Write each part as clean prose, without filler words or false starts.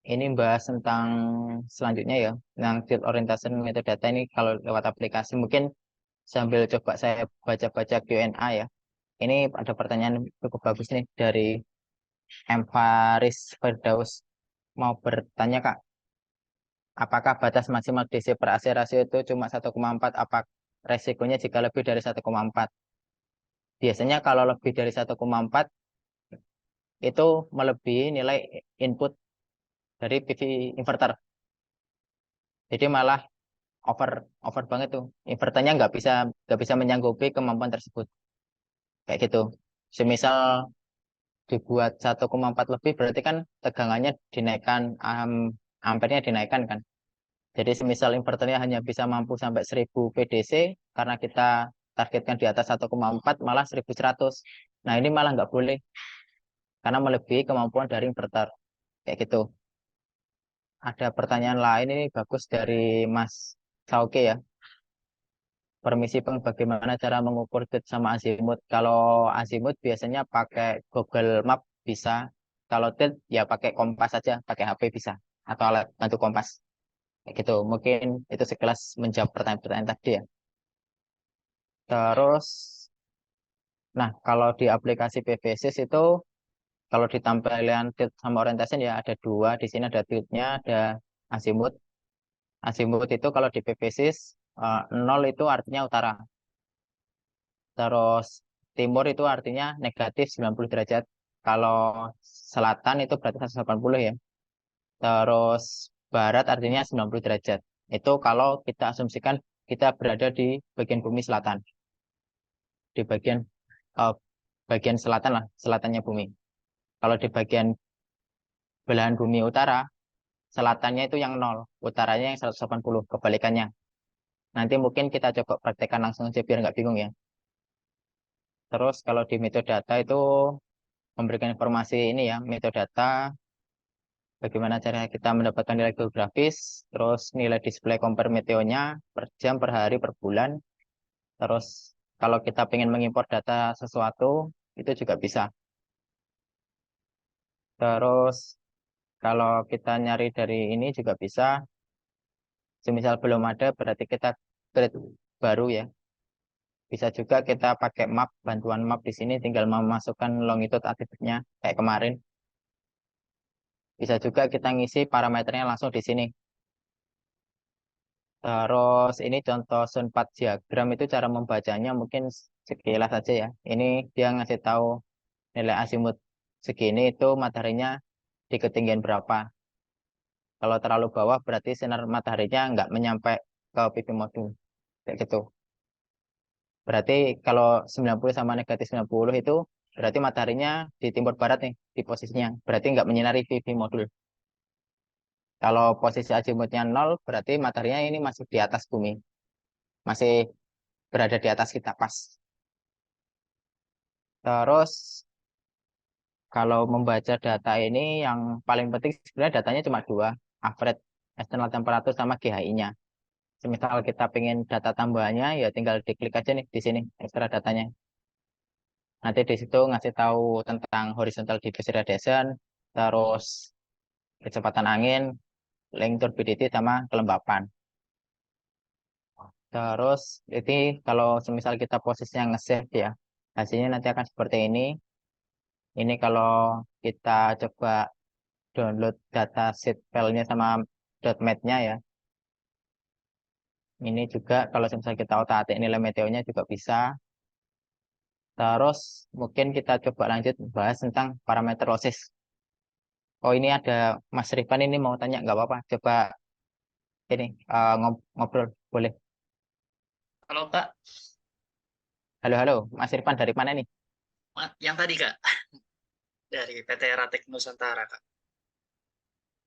Ini bahas tentang selanjutnya ya, tentang field orientation metadata ini kalau lewat aplikasi. Mungkin sambil coba saya baca-baca Q&A ya. Ini ada pertanyaan cukup bagus nih dari M. Faris Firdaus. Mau bertanya Kak, apakah batas maksimal DC per AC rasio itu cuma 1,4? Apa resikonya jika lebih dari 1,4? Biasanya kalau lebih dari 1,4 itu melebihi nilai input dari PV inverter. Jadi malah over over banget tuh. Inverternya nggak bisa menyanggupi kemampuan tersebut. Kayak gitu. Semisal dibuat 1,4 lebih berarti kan tegangannya dinaikkan, ampernya dinaikkan kan. Jadi semisal inverternya hanya bisa mampu sampai 1000 PDC karena kita targetkan di atas 1,4 malah 1100. Nah, ini malah nggak boleh karena melebihi kemampuan dari inverter. Kayak gitu. Ada pertanyaan lain ini bagus dari Mas Sauke ya. Permisi Bang, bagaimana cara mengukur tilt sama azimut? Kalau azimut biasanya pakai Google Map bisa. Kalau tilt ya pakai kompas saja, pakai HP bisa. Atau alat bantu kompas. Kayak gitu. Mungkin itu sekelas menjawab pertanyaan-pertanyaan tadi ya. Terus, nah kalau di aplikasi PVSys itu, kalau di tampilan tilt sama orientation ya ada dua. Di sini ada tiltnya, ada azimut. Azimut itu kalau di PVSys, 0 itu artinya utara. Terus timur itu artinya negatif 90 derajat. Kalau selatan itu berarti 180 ya. Terus barat artinya 90 derajat. Itu kalau kita asumsikan kita berada di bagian bumi selatan. Di eh, bagian selatan lah, selatannya bumi. Kalau di bagian belahan bumi utara, selatannya itu yang 0, utaranya yang 180, kebalikannya. Nanti mungkin kita coba praktekkan langsung aja biar nggak bingung ya. Terus kalau di metadata itu memberikan informasi ini ya, metadata bagaimana cara kita mendapatkan nilai geografis, terus nilai display compare meteonya per jam, per hari, per bulan. Terus kalau kita ingin mengimpor data sesuatu, itu juga bisa. Terus kalau kita nyari dari ini juga bisa. Semisal belum ada, berarti kita create baru ya. Bisa juga kita pakai map, bantuan map di sini, tinggal memasukkan longitude altitude-nya kayak kemarin. Bisa juga kita ngisi parameternya langsung di sini. Terus ini contoh Sun 4 diagram itu cara membacanya mungkin sekilas saja ya. Ini dia ngasih tahu nilai azimut segini itu mataharinya di ketinggian berapa. Kalau terlalu bawah berarti sinar mataharinya nggak menyampe ke PV modul. Kayak gitu. Berarti kalau 90 sama negatif 90 itu berarti mataharinya di timur barat nih di posisinya. Berarti nggak menyinari PV modul. Kalau posisi azimutnya 0 berarti mataharinya ini masih di atas bumi. Masih berada di atas kita pas. Terus kalau membaca data ini yang paling penting sebenarnya datanya cuma dua, average external temperature sama GHI-nya. Semisal kita pengen data tambahannya, ya tinggal diklik aja nih di sini ekstra datanya. Nanti di situ ngasih tahu tentang horizontal diffuse radiation, terus kecepatan angin, link turbidity sama kelembapan. Terus ini kalau semisal kita posisinya nge-save ya, hasilnya nanti akan seperti ini. Ini kalau kita coba download data sheet filenya sama .mat-nya ya. Ini juga kalau misalnya kita otak-atik nilai meteonya juga bisa. Terus mungkin kita coba lanjut bahas tentang parameter losses. Oh ini ada Mas Rifan ini mau tanya nggak apa-apa. Coba ini ngobrol boleh. Halo Kak, Halo halo Mas Rifan dari mana nih? yang tadi Kak, dari PT Ratek Nusantara Kak.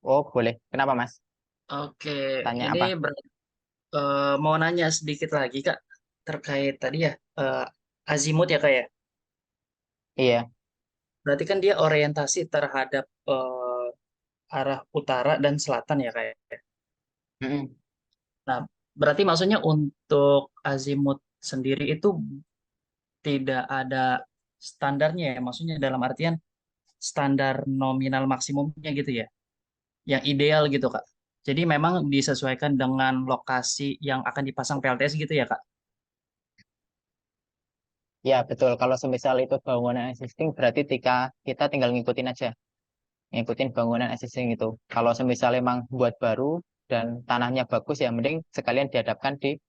Oh boleh. Kenapa Mas? Oke, Tanya ini apa? mau nanya sedikit lagi Kak, terkait tadi ya, azimut ya Kak ya. Iya. Berarti kan dia orientasi terhadap arah utara dan selatan ya Kak ya. Mm-mm. Nah, berarti maksudnya untuk azimut sendiri itu tidak ada standarnya ya, maksudnya dalam artian standar nominal maksimumnya gitu ya. yang ideal gitu Kak. Jadi memang disesuaikan dengan lokasi yang akan dipasang PLTS gitu ya Kak. Ya, betul. Kalau semisal itu bangunan existing, berarti kita tinggal ngikutin aja. Ngikutin bangunan existing itu. Kalau semisal emang buat baru dan tanahnya bagus, ya mending sekalian dihadapkan di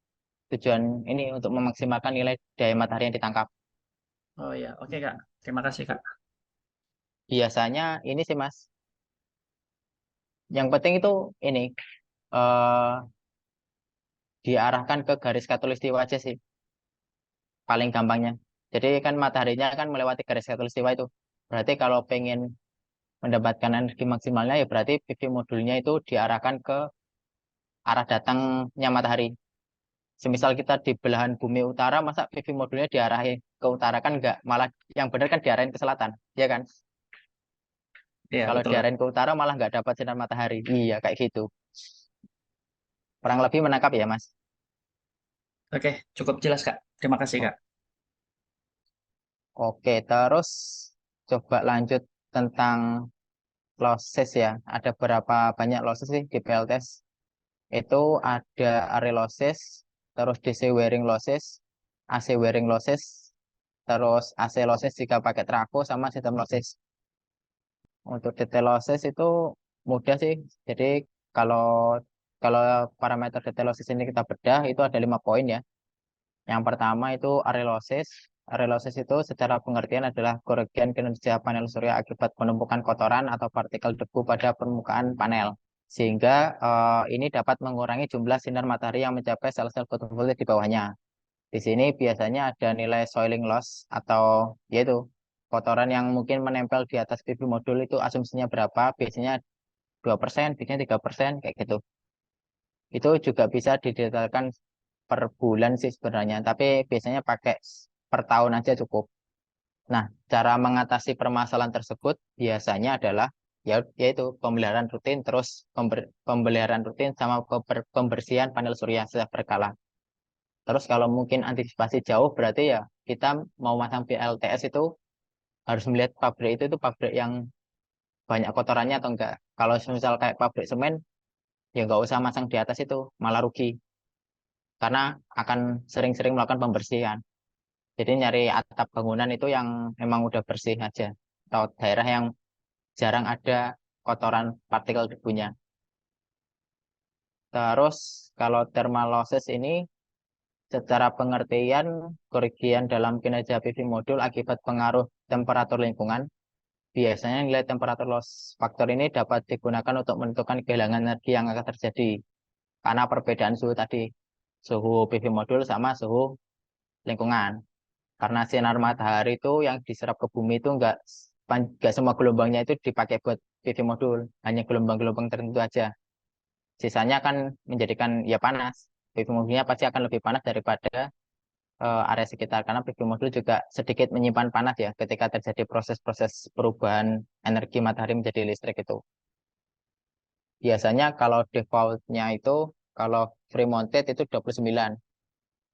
tujuan ini untuk memaksimalkan nilai daya matahari yang ditangkap. Oh ya, oke Kak. Terima kasih Kak. Biasanya ini sih, Mas. Yang penting itu ini, eh, diarahkan ke garis khatulistiwa aja sih, paling gampangnya. Jadi kan mataharinya kan melewati garis khatulistiwa itu. Berarti kalau pengen mendapatkan energi maksimalnya ya berarti PV modulnya itu diarahkan ke arah datangnya matahari. Semisal kita di belahan bumi utara, masa PV modulnya diarahin ke utara kan enggak, malah yang benar kan diarahin ke selatan, ya kan? Iya, Kalau betul Kak. diarahin ke utara malah nggak dapat sinar matahari. Iya, kayak gitu. Kurang lebih menangkap ya, Mas. Oke, cukup jelas Kak. Terima kasih O- Kak. Oke, terus coba lanjut tentang losses ya. Ada berapa banyak losses sih di PLTS? Itu ada array losses, terus DC wearing losses, AC wearing losses, terus AC losses jika pakai trafo sama sistem losses. Untuk detail losses itu mudah sih. Jadi kalau kalau parameter detail losses ini kita bedah itu ada 5 poin ya. Yang pertama itu array losses. Array losses itu secara pengertian adalah kerugian kinerja panel surya akibat penumpukan kotoran atau partikel debu pada permukaan panel. Sehingga ini dapat mengurangi jumlah sinar matahari yang mencapai sel-sel fotovoltaik di bawahnya. Di sini biasanya ada nilai soiling loss atau yaitu kotoran yang mungkin menempel di atas PV modul itu asumsinya berapa? Biasanya 2%, biasanya 3%, kayak gitu. Itu juga bisa didetailkan per bulan sih sebenarnya, tapi biasanya pakai per tahun aja cukup. Nah, cara mengatasi permasalahan tersebut biasanya adalah yaitu pemeliharaan rutin, terus pemeliharaan rutin sama pembersihan panel surya secara berkala. Terus kalau mungkin antisipasi jauh berarti ya kita mau masang PLTS itu harus melihat pabrik itu pabrik yang banyak kotorannya atau enggak. Kalau misal kayak pabrik semen ya nggak usah masang di atas itu, malah rugi karena akan sering-sering melakukan pembersihan. Jadi nyari atap bangunan itu yang memang udah bersih aja atau daerah yang jarang ada kotoran partikel debunya. Terus kalau thermal losses ini secara pengertian kerugian dalam kinerja PV modul akibat pengaruh temperatur lingkungan. Biasanya nilai temperatur loss faktor ini dapat digunakan untuk menentukan kehilangan energi yang akan terjadi karena perbedaan suhu tadi, suhu PV modul sama suhu lingkungan. Karena sinar matahari itu yang diserap ke bumi itu nggak semua gelombangnya itu dipakai buat PV modul, hanya gelombang-gelombang tertentu aja. Sisanya kan menjadikan ya panas. PV modulnya pasti akan lebih panas daripada area sekitar karena PV modul juga sedikit menyimpan panas ya ketika terjadi proses-proses perubahan energi matahari menjadi listrik itu. Biasanya kalau defaultnya itu kalau free mounted itu 29,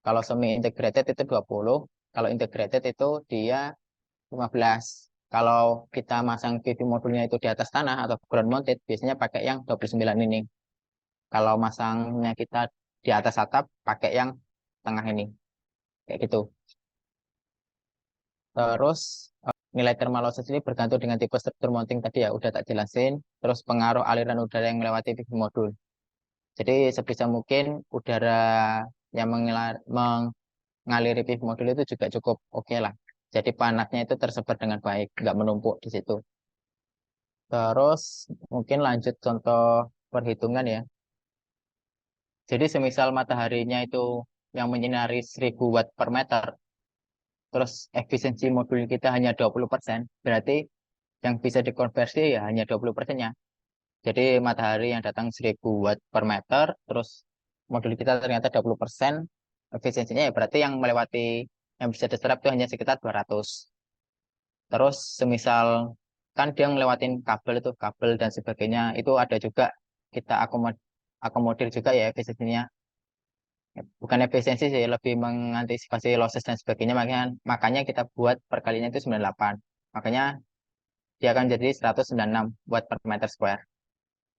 kalau semi integrated itu 20, kalau integrated itu dia 15. Kalau kita masang PV modulnya itu di atas tanah atau ground mounted, biasanya pakai yang 29 ini. Kalau masangnya kita di atas atap, pakai yang tengah ini. Kayak gitu. Terus nilai thermal losses ini bergantung dengan tipe struktur mounting tadi ya, udah tak jelasin. Terus pengaruh aliran udara yang melewati PV modul. Jadi sebisa mungkin udara yang mengaliri PV modul itu juga cukup oke lah. Jadi panasnya itu tersebar dengan baik, nggak menumpuk di situ. Terus mungkin lanjut contoh perhitungan ya. Jadi semisal mataharinya itu yang menyinari 1000 watt per meter, terus efisiensi modul kita hanya 20%, berarti yang bisa dikonversi ya hanya 20%-nya. Jadi matahari yang datang 1000 watt per meter, terus modul kita ternyata 20%, efisiensinya ya berarti yang melewati yang bisa diserap itu hanya sekitar 200. Terus semisal kan dia ngelewatin kabel itu, kabel dan sebagainya, itu ada juga kita akomodir juga ya efisiensinya. Bukan efisiensi sih, lebih mengantisipasi losses dan sebagainya, makanya makanya kita buat perkalinya itu 98. Makanya dia akan jadi 196 watt per meter square.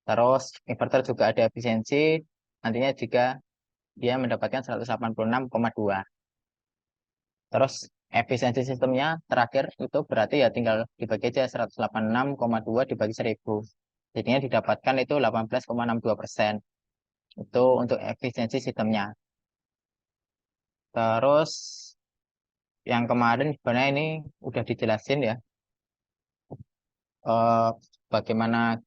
Terus inverter juga ada efisiensi nantinya jika dia mendapatkan 186,2. Terus efisiensi sistemnya terakhir itu berarti ya tinggal dibagi aja 186,2 dibagi 1000. Jadinya didapatkan itu 18,62%. Itu untuk efisiensi sistemnya. Terus yang kemarin sebenarnya ini udah dijelasin ya, eh, bagaimana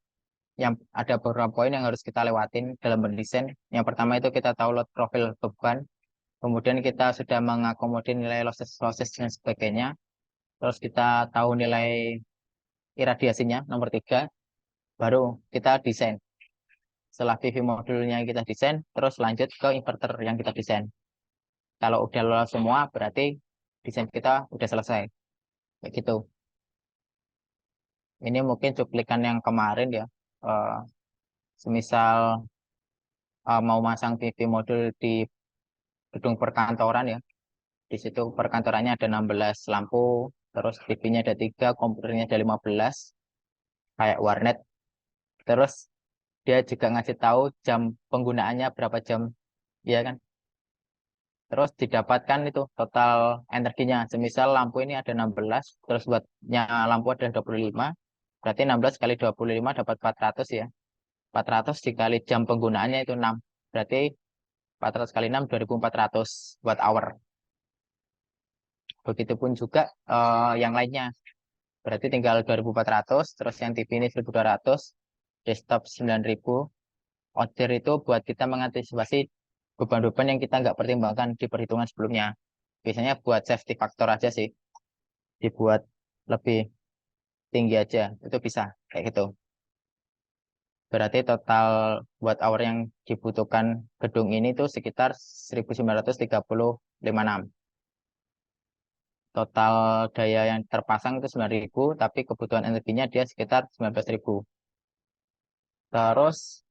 yang ada beberapa poin yang harus kita lewatin dalam berdesain. Yang pertama itu kita tahu load profil beban, kemudian kita sudah mengakomodir nilai losses dan sebagainya. Terus kita tahu nilai iradiasinya, nomor 3, baru kita desain. Setelah PV modulnya kita desain, terus lanjut ke inverter yang kita desain. Kalau udah lolos semua, berarti desain kita udah selesai. Kayak gitu. Ini mungkin cuplikan yang kemarin ya. Eh, Semisal mau masang PV modul di gedung perkantoran ya. Di situ perkantorannya ada 16 lampu, terus TV-nya ada 3, komputernya ada 15, kayak warnet. Terus dia juga ngasih tahu jam penggunaannya berapa jam, ya kan? Terus didapatkan itu total energinya. Semisal lampu ini ada 16, terus buatnya lampu ada 25, berarti 16 kali 25 dapat 400 ya. 400 dikali jam penggunaannya itu 6. Berarti 400 kali 6, 2400 watt hour. Begitupun juga yang lainnya. Berarti tinggal 2400, terus yang TV ini 1200, desktop 9000. Order itu buat kita mengantisipasi beban-beban yang kita nggak pertimbangkan di perhitungan sebelumnya. Biasanya buat safety factor aja sih, dibuat lebih tinggi aja, itu bisa kayak gitu. Berarti total buat hour yang dibutuhkan gedung ini tuh sekitar 1930,56. Total daya yang terpasang itu 9.000, tapi kebutuhan energinya dia sekitar 19.000. Terus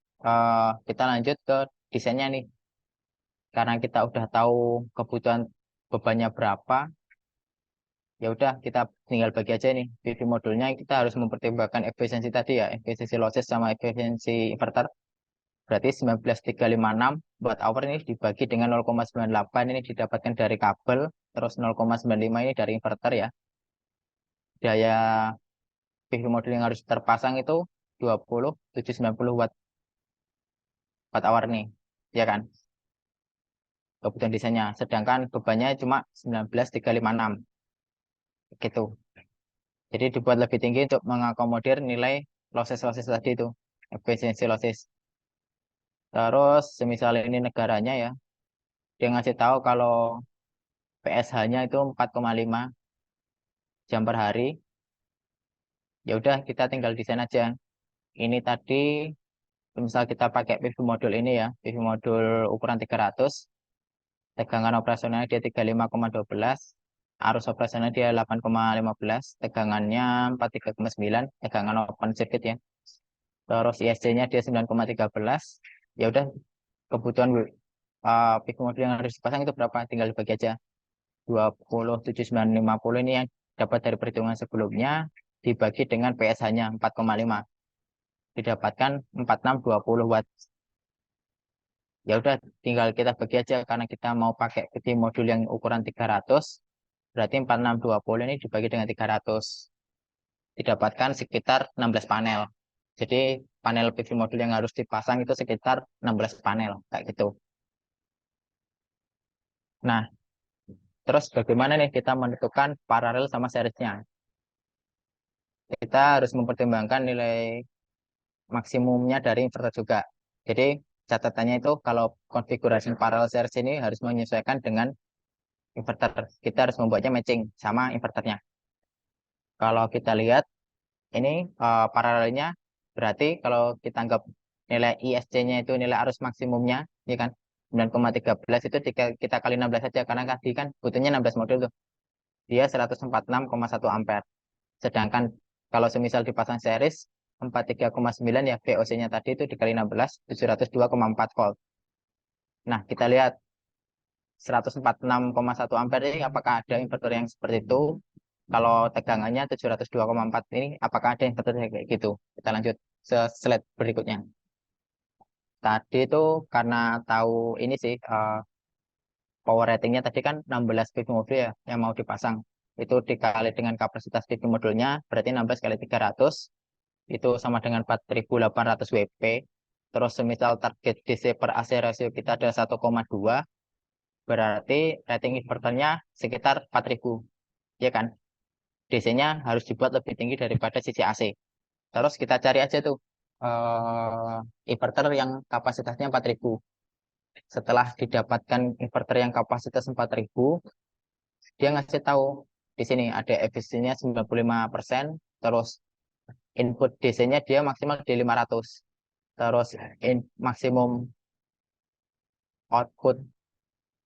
kita lanjut ke desainnya nih. Karena kita udah tahu kebutuhan bebannya berapa, ya udah kita tinggal bagi aja nih PV modulnya. Kita harus mempertimbangkan efisiensi tadi ya, efisiensi losses sama efisiensi inverter. Berarti 19.356 watt hour ini dibagi dengan 0,98 ini didapatkan dari kabel, terus 0,95 ini dari inverter ya. Daya PV modul yang harus terpasang itu 20,790 watt hour nih, ya kan? Kebutuhan desainnya. Sedangkan bebannya cuma 19.356 gitu. Jadi dibuat lebih tinggi untuk mengakomodir nilai losses-losses tadi itu, efisiensi losses. Terus semisal ini negaranya ya, dia ngasih tahu kalau PSH-nya itu 4,5 jam per hari. Ya udah kita tinggal desain aja. Ini tadi misal kita pakai PV modul ini ya, PV modul ukuran 300, tegangan operasionalnya dia 35,12, arus operasionalnya dia 8,15, tegangannya 43,9, tegangan open circuit ya. Terus ISC-nya dia 9,13. Ya udah kebutuhan PV modul yang harus dipasang itu berapa? Tinggal dibagi aja. 20,750 ini yang dapat dari perhitungan sebelumnya dibagi dengan PSH-nya 4,5, didapatkan 4620 watt. Ya udah tinggal kita bagi aja karena kita mau pakai PV modul yang ukuran 300, berarti 4620 ini dibagi dengan 300, didapatkan sekitar 16 panel. Jadi panel PV modul yang harus dipasang itu sekitar 16 panel kayak gitu. Nah, terus bagaimana nih kita menentukan paralel sama seriesnya? Kita harus mempertimbangkan nilai maksimumnya dari inverter juga. Jadi catatannya itu kalau konfigurasi parallel series ini harus menyesuaikan dengan inverter. Kita harus membuatnya matching sama inverternya. Kalau kita lihat ini paralelnya berarti kalau kita anggap nilai ISC-nya itu nilai arus maksimumnya, ya kan? 9,13 itu kita kali 16 saja karena tadi kan butuhnya 16 modul tuh. Dia 146,1 ampere. Sedangkan kalau semisal dipasang series 43,9 ya VOC-nya tadi itu dikali 16 702,4 volt. Nah, kita lihat 146,1 ampere ini apakah ada inverter yang seperti itu? Kalau tegangannya 702,4 ini apakah ada yang terjadi kayak gitu? Kita lanjut ke slide berikutnya. Tadi itu karena tahu ini sih power ratingnya tadi kan 16 PV modul ya yang mau dipasang. Itu dikali dengan kapasitas PV modulnya berarti 16 kali 300 itu sama dengan 4.800 WP. Terus semisal target DC per AC ratio kita ada 1,2 berarti rating inverternya sekitar 4.000 ya kan? DC-nya harus dibuat lebih tinggi daripada sisi AC. Terus kita cari aja tuh inverter yang kapasitasnya 4.000. Setelah didapatkan inverter yang kapasitas 4.000, dia ngasih tahu di sini ada efisiennya 95%, terus input DC-nya dia maksimal di 500. Terus maksimum output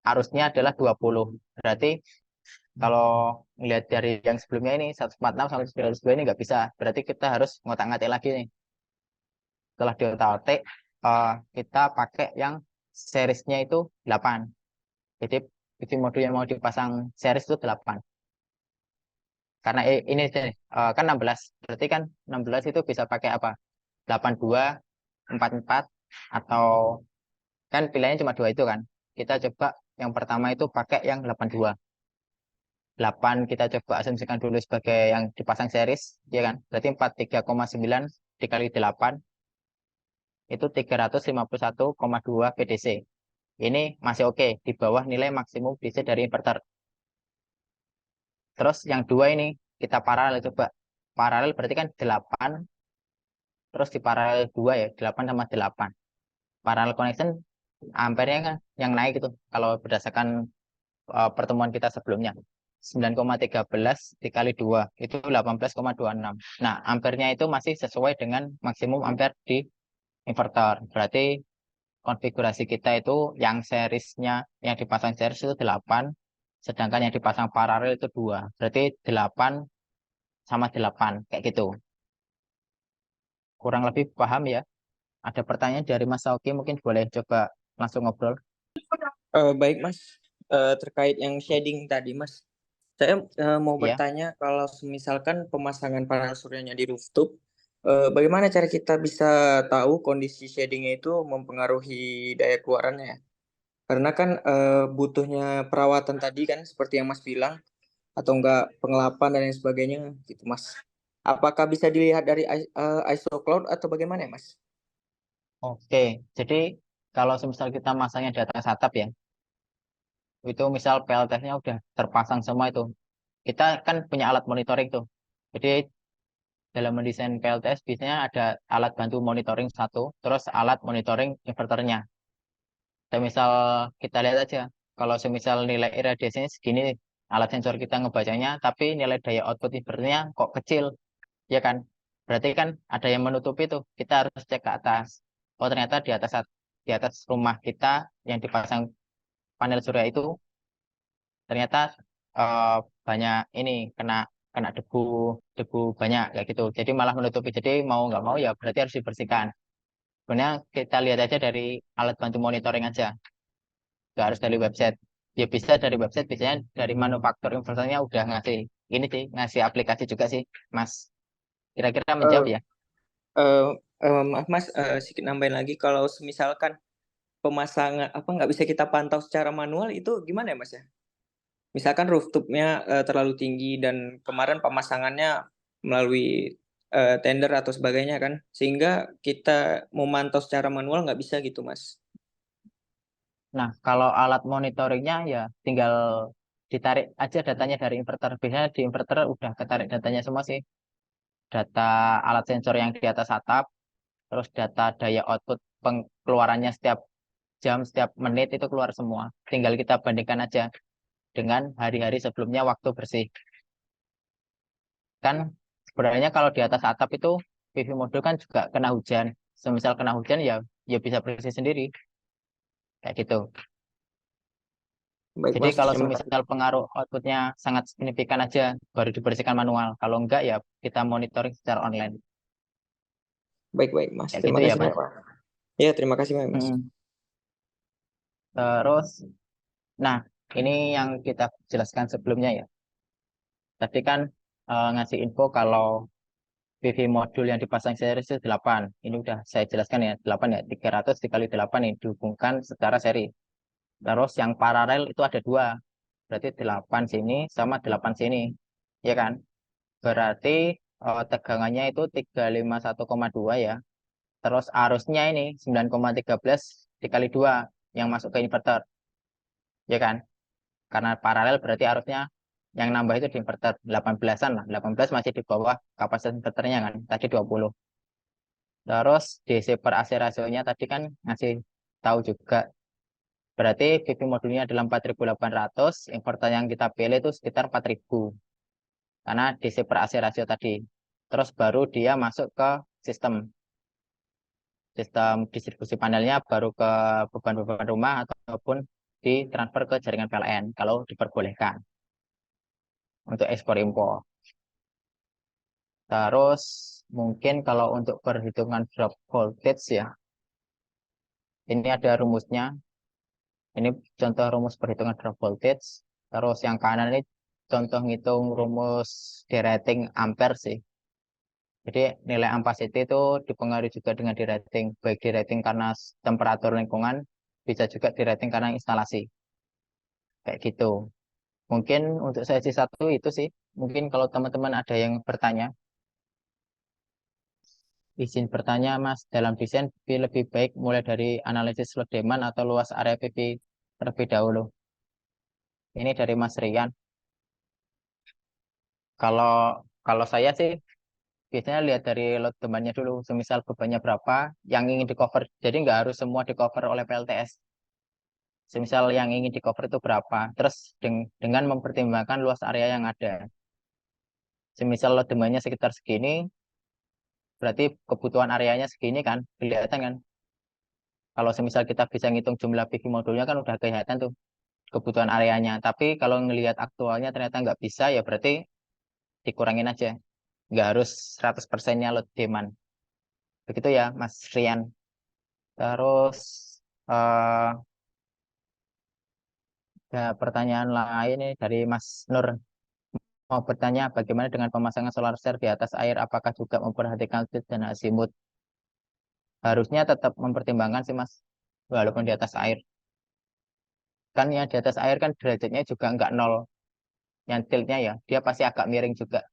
arusnya adalah 20. Berarti kalau melihat dari yang sebelumnya ini 146 sampai 902 ini nggak bisa. Berarti kita harus ngotak-ngatik lagi nih. Setelah diotak-atik, kita pakai yang seriesnya itu 8. Jadi PV modul yang mau dipasang series itu 8. Karena ini kan 16. Berarti kan 16 itu bisa pakai apa? 82, 44, atau kan pilihannya cuma dua itu kan. Kita coba yang pertama itu pakai yang 82. 8 kita coba asumsikan dulu sebagai yang dipasang series, ya kan? Berarti 43,9 dikali 8 itu 351,2 VDC. Ini masih oke, di bawah nilai maksimum DC dari inverter. Terus yang dua ini kita paralel coba. Paralel berarti kan 8, terus di paralel 2 ya, 8 sama 8. Parallel connection ampernya kan yang naik itu kalau berdasarkan pertemuan kita sebelumnya. 9,13 dikali 2 itu 18,26. Nah, ampernya itu masih sesuai dengan maksimum ampere di inverter. Berarti konfigurasi kita itu yang seriesnya yang dipasang series itu 8, sedangkan yang dipasang paralel itu 2. Berarti 8 sama 8 kayak gitu. Kurang lebih paham ya? Ada pertanyaan dari Mas Sauki, mungkin boleh coba langsung ngobrol. Baik Mas, terkait yang shading tadi Mas, saya mau Ya, bertanya kalau misalkan pemasangan panel suryanya di rooftop, bagaimana cara kita bisa tahu kondisi shadingnya itu mempengaruhi daya keluarannya? Karena kan butuhnya perawatan tadi kan seperti yang Mas bilang, atau enggak pengelapan dan lain sebagainya gitu Mas. Apakah bisa dilihat dari ISO cloud atau bagaimana ya Mas? oke. Jadi kalau semisal kita masangnya di atas atap ya, itu misal PLTS-nya udah terpasang semua itu. Kita kan punya alat monitoring tuh. Jadi dalam mendesain PLTS biasanya ada alat bantu monitoring satu, terus alat monitoring inverternya. Dan misal kita lihat aja, kalau semisal nilai iradiasinya segini, alat sensor kita ngebacanya, tapi nilai daya output inverternya kok kecil, ya kan? Berarti kan ada yang menutupi tuh. Kita harus cek ke atas. Oh ternyata di atas rumah kita yang dipasang panel surya itu ternyata eh, banyak ini kena kena debu debu banyak kayak gitu. Jadi malah menutupi. Jadi mau nggak mau ya berarti harus dibersihkan. Sebenarnya kita lihat aja dari alat bantu monitoring aja. Nggak harus dari website. Ya bisa dari website, biasanya dari manufaktur inverternya udah ngasih ini sih, ngasih aplikasi juga sih, Mas. Kira-kira menjawab Eh, ya? Maaf Mas, sedikit nambahin lagi kalau misalkan pemasangan apa nggak bisa kita pantau secara manual itu gimana ya Mas ya? Misalkan rooftopnya terlalu tinggi dan kemarin pemasangannya melalui tender atau sebagainya kan, sehingga kita memantau secara manual nggak bisa gitu Mas. Nah, kalau alat monitoringnya ya tinggal ditarik aja datanya dari inverter. Biasanya di inverter udah ketarik datanya semua sih. Data alat sensor yang di atas atap, terus data daya output pengeluarannya setiap jam, setiap menit itu keluar semua. Tinggal kita bandingkan aja dengan hari-hari sebelumnya waktu bersih. Kan sebenarnya kalau di atas atap itu PV modul kan juga kena hujan. Semisal kena hujan ya ya bisa bersih sendiri. Kayak gitu. Baik Jadi Mas, kalau terima kasih. semisal pengaruh outputnya sangat signifikan aja, baru dibersihkan manual. Kalau enggak ya kita monitoring secara online. Baik baik Mas, Kayak terima gitu ya, kasih Mas. banyak Pak. Ya terima kasih banyak Mas. Mm. Terus, nah ini yang kita jelaskan sebelumnya ya. Tadi kan ngasih info kalau PV modul yang dipasang seri itu 8. Ini udah saya jelaskan ya, 8 ya, 300 dikali 8 ini dihubungkan secara seri. Terus yang paralel itu ada 2. Berarti 8 sini sama 8 sini. Ya kan? Berarti tegangannya itu 351,2 ya. Terus arusnya ini 9,13 dikali 2 yang masuk ke inverter. Ya kan? Karena paralel berarti arusnya yang nambah itu di inverter 18-an lah. 18 masih di bawah kapasitas inverternya kan. Tadi 20. Terus DC per AC rasionya tadi kan ngasih tahu juga. Berarti PV modulnya adalah 4.800. Inverter yang kita pilih itu sekitar 4.000. Karena DC per AC rasio tadi. Terus baru dia masuk ke sistem. Sistem distribusi panelnya baru ke beban-beban rumah ataupun ditransfer ke jaringan PLN kalau diperbolehkan untuk ekspor impor. Terus mungkin kalau untuk perhitungan drop voltage ya, ini ada rumusnya. Ini contoh rumus perhitungan drop voltage. Terus yang kanan ini contoh ngitung rumus derating ampere sih. Jadi nilai ampacity itu dipengaruhi juga dengan derating, baik derating karena temperatur lingkungan, bisa juga derating karena instalasi. Kayak gitu. Mungkin untuk sesi 1 itu sih. Mungkin kalau teman-teman ada yang bertanya, izin bertanya Mas, dalam desain PV lebih baik mulai dari analisis load demand atau luas area PV terlebih dahulu. Ini dari Mas Rian. Kalau kalau saya sih biasanya lihat dari load demand-nya dulu. Semisal bebannya berapa yang ingin di cover. Jadi nggak harus semua di cover oleh PLTS. Semisal yang ingin di cover itu berapa. Terus dengan mempertimbangkan luas area yang ada. Semisal load demand-nya sekitar segini, berarti kebutuhan areanya segini kan, kelihatan kan. Kalau semisal kita bisa ngitung jumlah PV modulnya kan udah kelihatan tuh kebutuhan areanya. Tapi kalau ngelihat aktualnya ternyata nggak bisa, ya berarti dikurangin aja. Nggak harus 100%-nya load demand. Begitu ya, Mas Rian. Terus, eh ada pertanyaan lain nih dari Mas Nur. Mau bertanya, bagaimana dengan pemasangan solar cell di atas air? Apakah juga memperhatikan tilt dan azimut? Harusnya tetap mempertimbangkan sih, Mas. Walaupun di atas air. Kan yang di atas air kan derajatnya juga nggak nol. Yang tiltnya ya, dia pasti agak miring juga.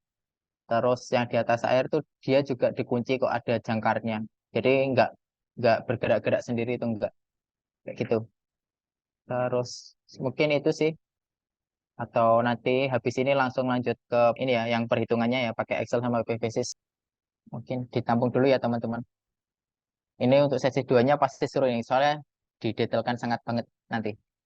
Terus yang di atas air tuh dia juga dikunci kok ada jangkarnya. Jadi nggak bergerak-gerak sendiri itu nggak kayak gitu. Terus mungkin itu sih. Atau nanti habis ini langsung lanjut ke ini ya, yang perhitungannya ya pakai Excel sama PVSys. Mungkin ditampung dulu ya teman-teman. Ini untuk sesi 2-nya pasti seru ini, soalnya didetailkan sangat banget nanti.